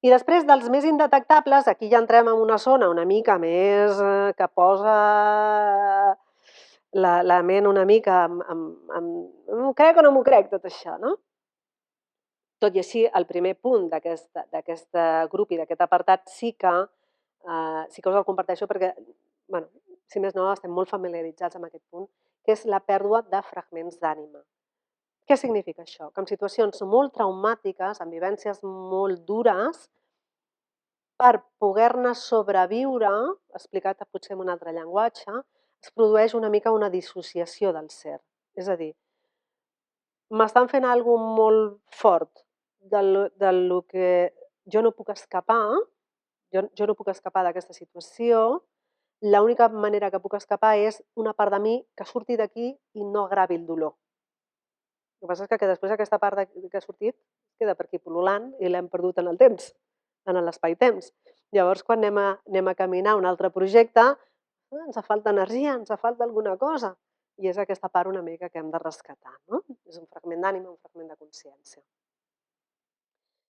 I després dels més indetectables, aquí ja entrem en una zona una mica més que posa la ment una mica m'ho crec o no m'ho crec, tot això, no? Tot i així, el primer punt d'aquest grup i d'aquest apartat sí que us el comparteixo perquè, bueno, si més no, estem molt familiaritzats amb aquest punt, que és la pèrdua de fragments d'ànima. Què significa això? Que en situacions molt traumàtiques, en vivències molt dures, per poder-ne sobreviure, explicat potser en un altre llenguatge, es produeix una mica una dissociació del ser. És a dir, m'estan fent alguna cosa molt fort del que jo no puc escapar, jo no puc escapar d'aquesta situació, l'única manera que puc escapar és una part de mi que surti d'aquí i no aggravi el dolor. El que passa és que després aquesta part que ha sortit queda per aquí pul·lulant i l'hem perdut en el temps, en l'espai-temps. Llavors, quan anem a caminar un altre projecte, ens falta energia, ens falta alguna cosa. I és aquesta part una mica que hem de rescatar, no? És un fragment d'ànima, un fragment de consciència.